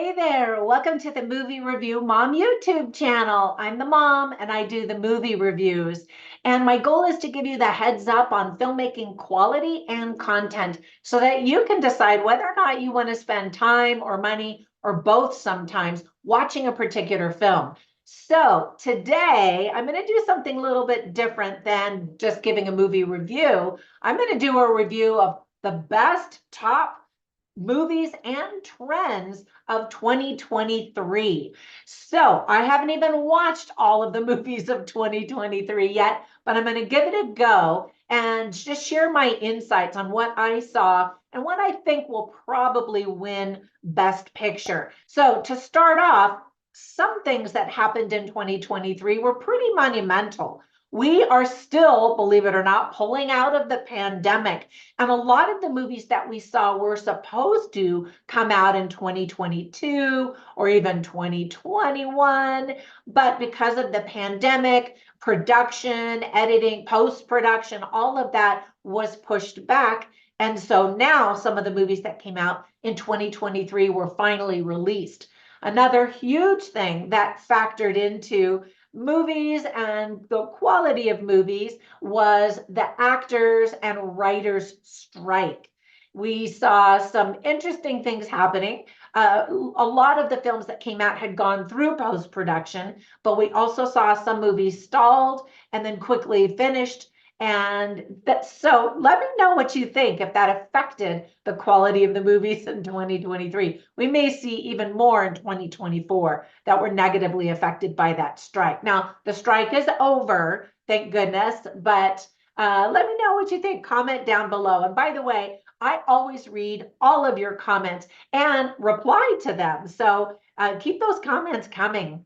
Hey there, welcome to the Movie Review Mom YouTube channel. I'm the mom and I do the movie reviews. And my goal is to give you the heads up on filmmaking quality and content so that you can decide whether or not you want to spend time or money or both sometimes watching a particular film. So today I'm going to do something a little bit different than just giving a movie review. I'm going to do a review of the best top movies and trends of 2023. So I haven't even watched all of the movies of 2023 yet, but I'm going to give it a go and just share my insights on what I saw and what I think will probably win Best Picture. So to start off, some things that happened in 2023 were pretty monumental. We are still, believe it or not, pulling out of the pandemic. And a lot of the movies that we saw were supposed to come out in 2022 or even 2021. But because of the pandemic, production, editing, post-production, all of that was pushed back. And so now some of the movies that came out in 2023 were finally released. Another huge thing that factored into movies and the quality of movies was the actors and writers strike. We saw some interesting things happening. A lot of the films that came out had gone through post-production, but we also saw some movies stalled and then quickly finished. So let me know what you think, if that affected the quality of the movies in 2023. We may see even more in 2024 that were negatively affected by that strike. Now, the strike is over, thank goodness, but let me know what you think. Comment down below. And by the way, I always read all of your comments and reply to them. So keep those comments coming.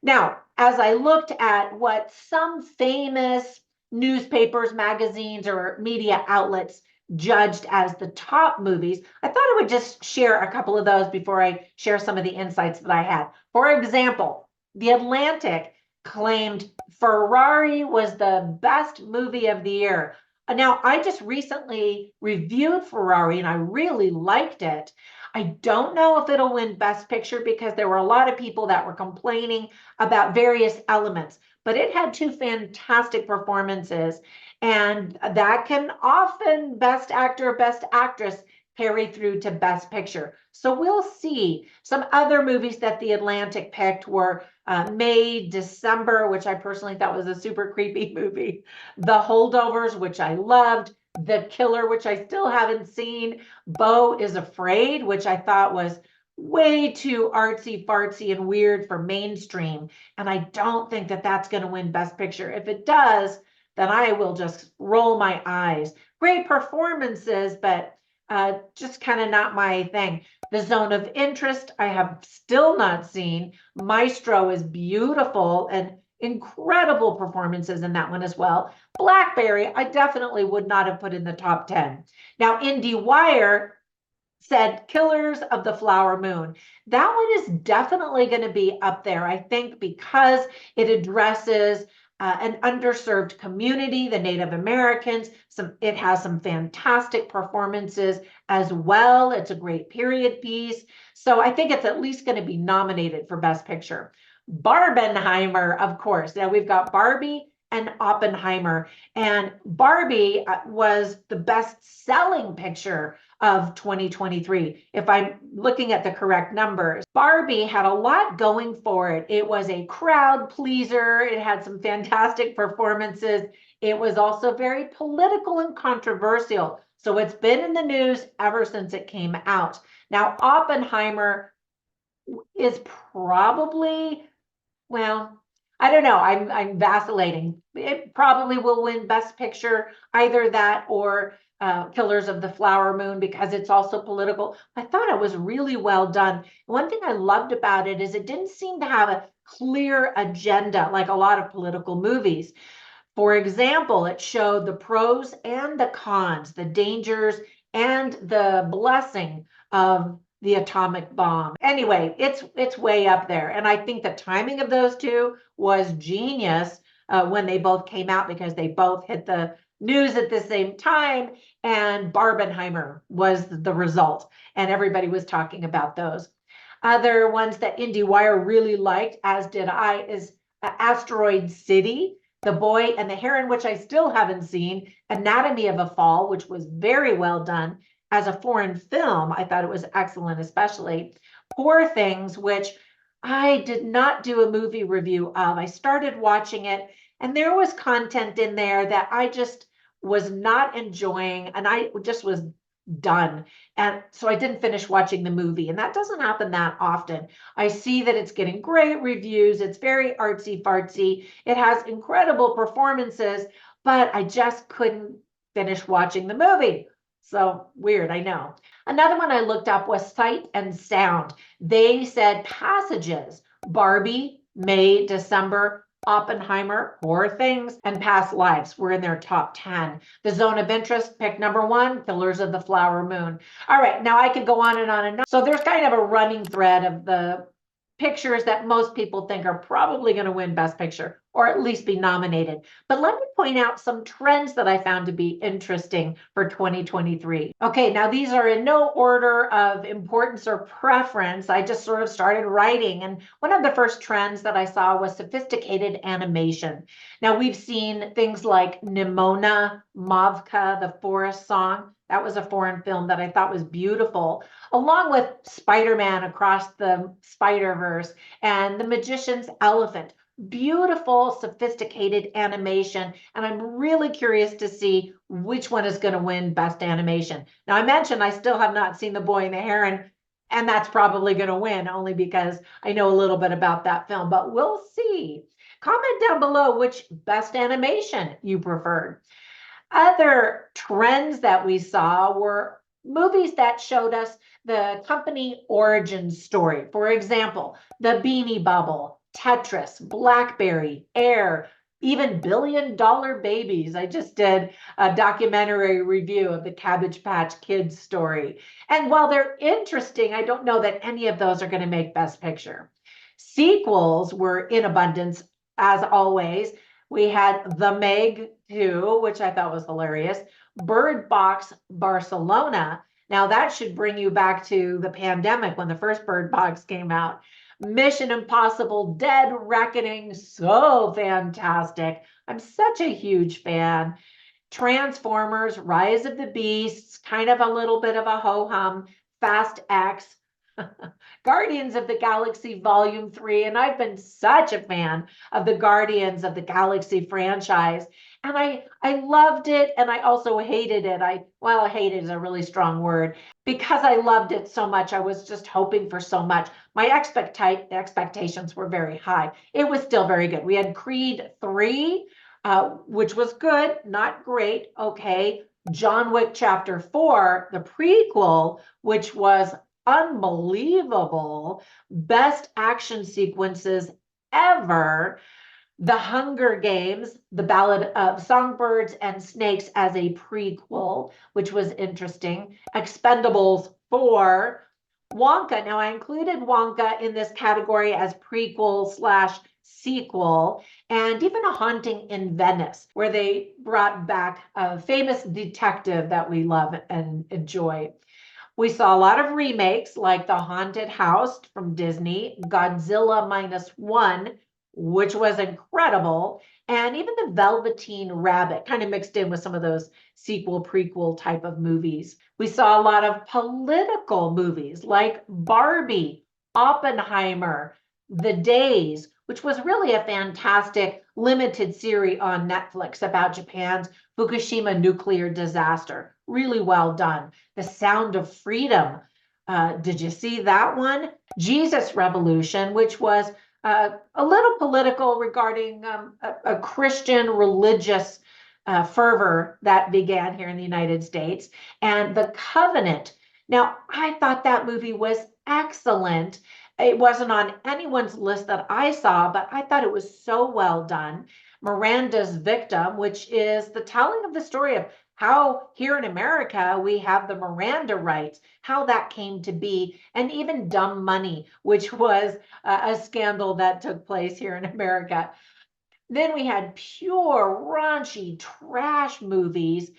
Now, as I looked at what some famous newspapers, magazines, or media outlets judged as the top movies, I thought I would just share a couple of those before I share some of the insights that I had. For example, The Atlantic claimed Ferrari was the best movie of the year. Now, I just recently reviewed Ferrari and I really liked it. I don't know if it'll win Best Picture because there were a lot of people that were complaining about various elements, but it had two fantastic performances, and that can often Best Actor, Best Actress carry through to Best Picture. So we'll see. Some other movies that The Atlantic picked were May, December, which I personally thought was a super creepy movie, The Holdovers, which I loved, The Killer, which I still haven't seen, Beau is Afraid, which I thought was way too artsy fartsy and weird for mainstream. And I don't think that that's going to win Best Picture. If it does, then I will just roll my eyes. Great performances, but just kind of not my thing. The Zone of Interest, I have still not seen. Maestro is beautiful and incredible performances in that one as well. Blackberry, I definitely would not have put in the top 10. Now, IndieWire said Killers of the Flower Moon. That one is definitely going to be up there, I think, because it addresses an underserved community, the Native Americans. It has some fantastic performances as well. It's a great period piece. So I think it's at least going to be nominated for Best Picture. Barbenheimer, of course. Now we've got Barbie and Oppenheimer. And Barbie was the best-selling picture of 2023, if I'm looking at the correct numbers. Barbie had a lot going for it. It was a crowd pleaser. It had some fantastic performances. It was also very political and controversial. So it's been in the news ever since it came out. Now, Oppenheimer is probably, well, I don't know. I'm vacillating. It probably will win Best Picture, either that or Killers of the Flower Moon, because it's also political. I thought it was really well done. One thing I loved about it is it didn't seem to have a clear agenda like a lot of political movies. For example, it showed the pros and the cons, the dangers and the blessing of the atomic bomb. Anyway, it's way up there. And I think the timing of those two was genius when they both came out, because they both hit the news at the same time, and Barbenheimer was the result, and everybody was talking about those. Other ones that IndieWire really liked, as did I, is Asteroid City, The Boy and the Heron, which I still haven't seen, Anatomy of a Fall, which was very well done as a foreign film. I thought it was excellent, especially Poor Things, which I did not do a movie review of. I started watching it, and there was content in there that I just was not enjoying, and I just was done. And so I didn't finish watching the movie, and that doesn't happen that often. I see that it's getting great reviews. It's very artsy fartsy. It has incredible performances, but I just couldn't finish watching the movie. So weird, I know. Another one I looked up was Sight and Sound. They said Passages, Barbie, May, December, Oppenheimer, Poor Things, and Past Lives were in their top 10. The Zone of Interest, pick number 1, Killers of the Flower Moon. All right, now I could go on and on and on. So there's kind of a running thread of the pictures that most people think are probably going to win Best Picture or at least be nominated. But let me point out some trends that I found to be interesting for 2023. Okay, now these are in no order of importance or preference. I just sort of started writing. And one of the first trends that I saw was sophisticated animation. Now we've seen things like Nimona, Mavka, The Forest Song. That was a foreign film that I thought was beautiful, along with Spider-Man Across the Spider-Verse and The Magician's Elephant. Beautiful, sophisticated animation, and I'm really curious to see which one is going to win Best Animation. Now, I mentioned I still have not seen The Boy and the Heron, and that's probably going to win only because I know a little bit about that film, but we'll see. Comment down below which Best Animation you preferred. Other trends that we saw were movies that showed us the company origin story. For example, The Beanie Bubble, Tetris, BlackBerry, Air, even Billion Dollar Babies. I just did a documentary review of the Cabbage Patch Kids story. And while they're interesting, I don't know that any of those are going to make Best Picture. Sequels were in abundance, as always. We had The Meg 2, which I thought was hilarious. Bird Box Barcelona. Now that should bring you back to the pandemic when the first Bird Box came out. Mission Impossible Dead Reckoning, so fantastic. I'm such a huge fan. Transformers, Rise of the Beasts, kind of a little bit of a ho-hum. Fast X, Guardians of the Galaxy Volume 3, and I've been such a fan of the Guardians of the Galaxy franchise. And I loved it, and I also hated it. Well, hated is a really strong word. Because I loved it so much, I was just hoping for so much. My expectations were very high. It was still very good. We had Creed 3, which was good, not great, okay. John Wick Chapter 4, the prequel, which was unbelievable, best action sequences ever. The Hunger Games, The Ballad of Songbirds and Snakes as a prequel, which was interesting. Expendables 4. Wonka. Now, I included Wonka in this category as prequel slash sequel, and even A Haunting in Venice, where they brought back a famous detective that we love and enjoy. We saw a lot of remakes like The Haunted House from Disney, Godzilla -1, which was incredible, and even The Velveteen Rabbit, kind of mixed in with some of those sequel, prequel type of movies. We saw a lot of political movies like Barbie, Oppenheimer, The Days, which was really a fantastic limited series on Netflix about Japan's Fukushima nuclear disaster. Really well done. The Sound of Freedom. Did you see that one? Jesus Revolution, which was a little political regarding a Christian religious fervor that began here in the United States. And The Covenant. Now, I thought that movie was excellent. It wasn't on anyone's list that I saw, but I thought it was so well done. Miranda's Victim, which is the telling of the story of how here in America we have the Miranda rights, how that came to be, and even Dumb Money, which was a scandal that took place here in America. Then we had pure raunchy trash movies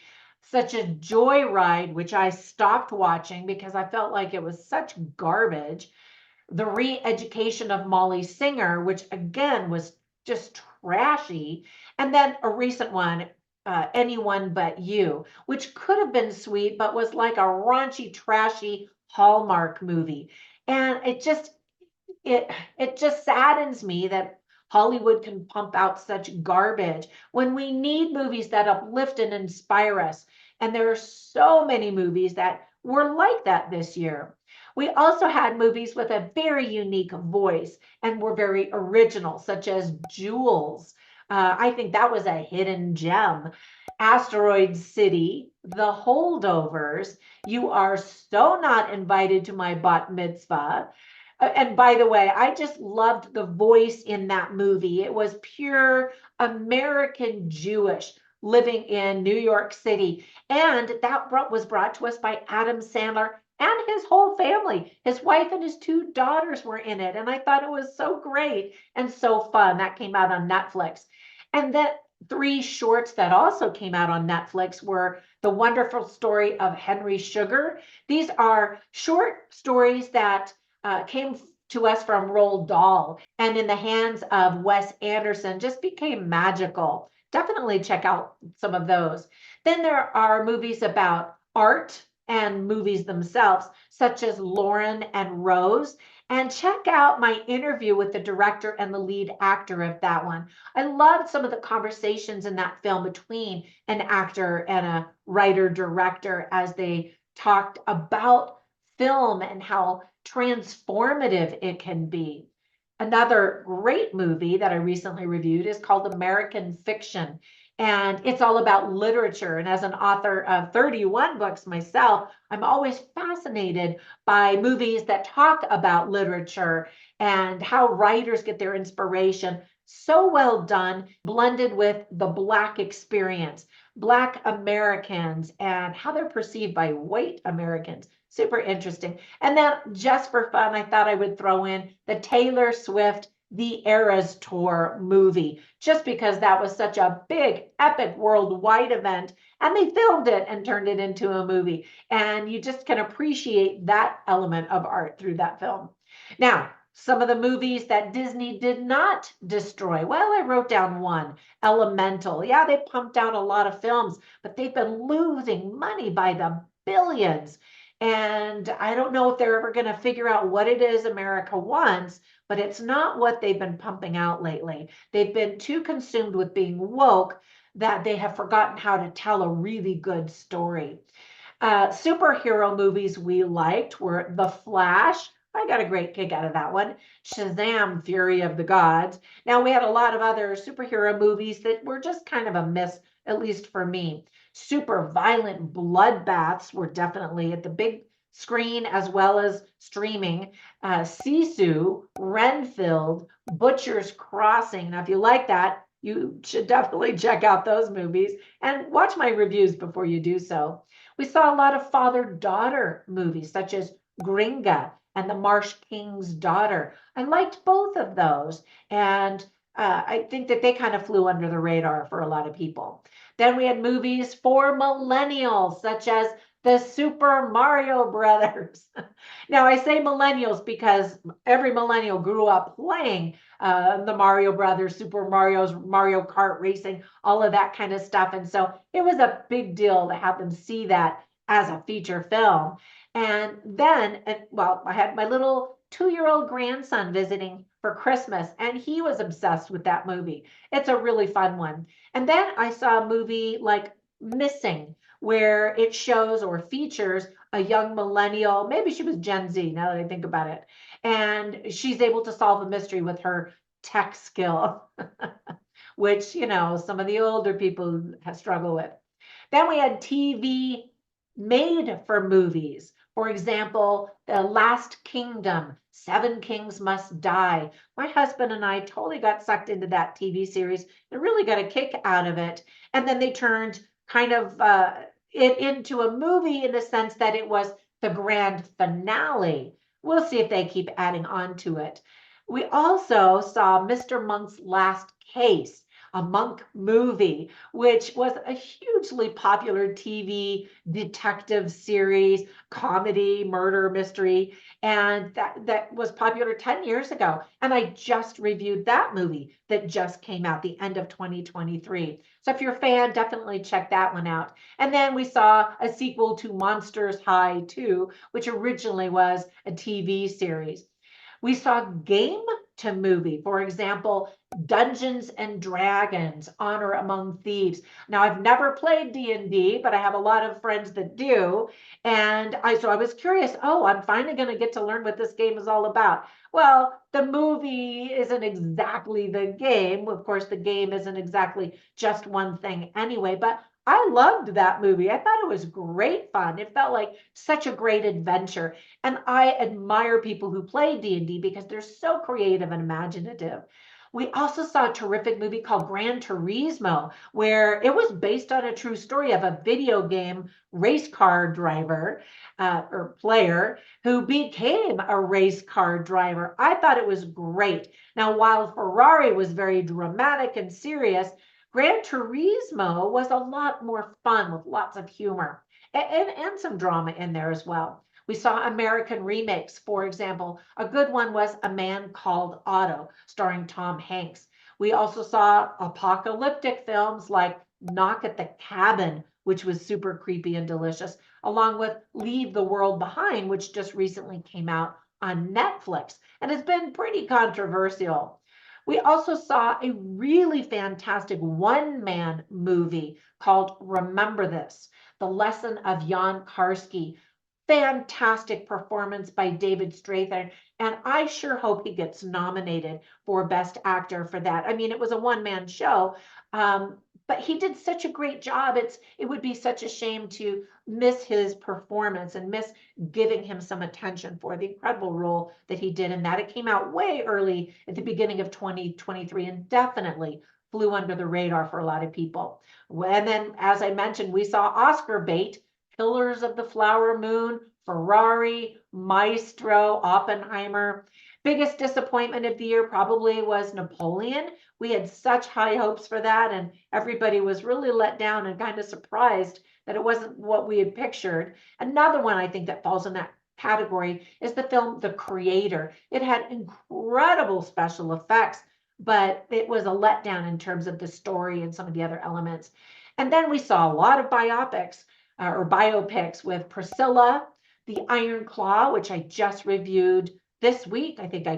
such as Joyride, which I stopped watching because I felt like it was such garbage. The Re-Education of Molly Singer, which again was just trashy. And then a recent one, Anyone But You, which could have been sweet, but was like a raunchy, trashy Hallmark movie. And it it just saddens me that Hollywood can pump out such garbage when we need movies that uplift and inspire us. And there are so many movies that were like that this year. We also had movies with a very unique voice and were very original, such as Jules. I think that was a hidden gem. Asteroid City, The Holdovers, You Are So Not Invited to My Bat Mitzvah. And by the way, I just loved the voice in that movie. It was pure American Jewish living in New York City. And that was brought to us by Adam Sandler and his whole family. His wife and his two daughters were in it. And I thought it was so great and so fun. That came out on Netflix. And then three shorts that also came out on Netflix were The Wonderful Story of Henry Sugar. These are short stories that came to us from Roald Dahl and in the hands of Wes Anderson just became magical. Definitely check out some of those. Then there are movies about art and movies themselves, such as Lauren and Rose. And check out my interview with the director and the lead actor of that one. I loved some of the conversations in that film between an actor and a writer director as they talked about film and how transformative it can be. Another great movie that I recently reviewed is called American Fiction. And it's all about literature. And as an author of 31 books myself, I'm always fascinated by movies that talk about literature and how writers get their inspiration. So well done, blended with the Black experience, Black Americans, and how they're perceived by white Americans. Super interesting. And then just for fun, I thought I would throw in the Taylor Swift The Eras Tour movie, just because that was such a big, epic worldwide event. And they filmed it and turned it into a movie. And you just can appreciate that element of art through that film. Now, some of the movies that Disney did not destroy. Well, I wrote down one, Elemental. Yeah, they pumped out a lot of films, but they've been losing money by the billions. And I don't know if they're ever going to figure out what it is America wants, but it's not what they've been pumping out lately. They've been too consumed with being woke that they have forgotten how to tell a really good story. Superhero movies we liked were The Flash. I got a great kick out of that one. Shazam! Fury of the Gods. Now, we had a lot of other superhero movies that were just kind of a miss, at least for me. Super violent bloodbaths were definitely at the big screen as well as streaming. Sisu, Renfield, Butcher's Crossing. Now, if you like that, you should definitely check out those movies and watch my reviews before you do so. We saw a lot of father-daughter movies, such as Gringa and The Marsh King's Daughter. I liked both of those, and I think that they kind of flew under the radar for a lot of people. Then we had movies for millennials, such as the Super Mario Brothers. Now, I say millennials because every millennial grew up playing the Mario Brothers, Super Mario's, Mario Kart racing, all of that kind of stuff. And so it was a big deal to have them see that as a feature film. And then, well, I had my little 2-year-old grandson visiting for Christmas, and he was obsessed with that movie. It's a really fun one. And then I saw a movie like Missing, where it shows or features a young millennial, maybe she was Gen Z now that I think about it, and she's able to solve a mystery with her tech skill, which, you know, some of the older people have struggled with. Then we had TV made for movies. For example, The Last Kingdom, Seven Kings Must Die. My husband and I totally got sucked into that TV series and really got a kick out of it. And then they turned kind of it into a movie in the sense that it was the grand finale. We'll see if they keep adding on to it. We also saw Mr. Monk's Last Case. A Monk Movie, which was a hugely popular TV detective series, comedy, murder, mystery, and that was popular 10 years ago. And I just reviewed that movie that just came out the end of 2023. So if you're a fan, definitely check that one out. And then we saw a sequel to Monsters High 2, which originally was a TV series. We saw game to movie, for example, Dungeons and Dragons, Honor Among Thieves. Now, I've never played D&D, but I have a lot of friends that do. And so I was curious, oh, I'm finally going to get to learn what this game is all about. Well, the movie isn't exactly the game. Of course, the game isn't exactly just one thing anyway, but I loved that movie. I thought it was great fun. It felt like such a great adventure. And I admire people who play D&D because they're so creative and imaginative. We also saw a terrific movie called Gran Turismo, where it was based on a true story of a video game race car driver or player who became a race car driver. I thought it was great. Now, while Ferrari was very dramatic and serious, Gran Turismo was a lot more fun with lots of humor and some drama in there as well. We saw American remakes, for example. A good one was A Man Called Otto, starring Tom Hanks. We also saw apocalyptic films like Knock at the Cabin, which was super creepy and delicious, along with Leave the World Behind, which just recently came out on Netflix and has been pretty controversial. We also saw a really fantastic one-man movie called Remember This, The Lesson of Jan Karski. Fantastic performance by David Strathairn, and I sure hope he gets nominated for Best Actor for that. I mean, it was a one-man show, but he did such a great job. It would be such a shame to miss his performance and miss giving him some attention for the incredible role that he did in that. It came out way early at the beginning of 2023 and definitely flew under the radar for a lot of people. And then, as I mentioned, we saw Oscar bait, Killers of the Flower Moon, Ferrari, Maestro, Oppenheimer. Biggest disappointment of the year probably was Napoleon. We had such high hopes for that, and everybody was really let down and kind of surprised that it wasn't what we had pictured. Another one I think that falls in that category is the film The Creator. It had incredible special effects, but it was a letdown in terms of the story and some of the other elements. And then we saw a lot of biopics or biopics with Priscilla, The Iron Claw, which I just reviewed this week. I think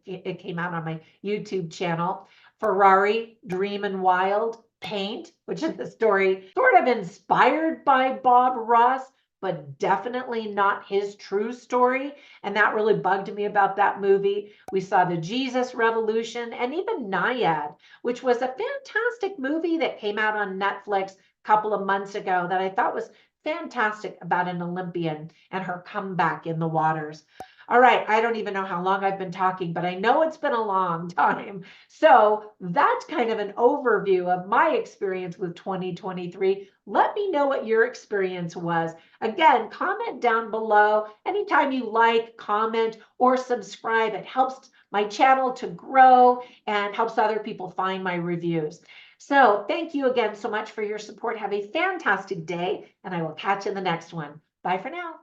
it came out on my YouTube channel. Ferrari, Dream and Wild, Paint, which is the story sort of inspired by Bob Ross, but definitely not his true story. And that really bugged me about that movie. We saw The Jesus Revolution and even Naiad, which was a fantastic movie that came out on Netflix a couple of months ago that I thought was fantastic about an Olympian and her comeback in the waters. All right, I don't even know how long I've been talking, but I know it's been a long time. So that's kind of an overview of my experience with 2023. Let me know what your experience was. Again, comment down below. Anytime you like, comment, or subscribe, it helps my channel to grow and helps other people find my reviews. So thank you again so much for your support. Have a fantastic day, and I will catch you in the next one. Bye for now.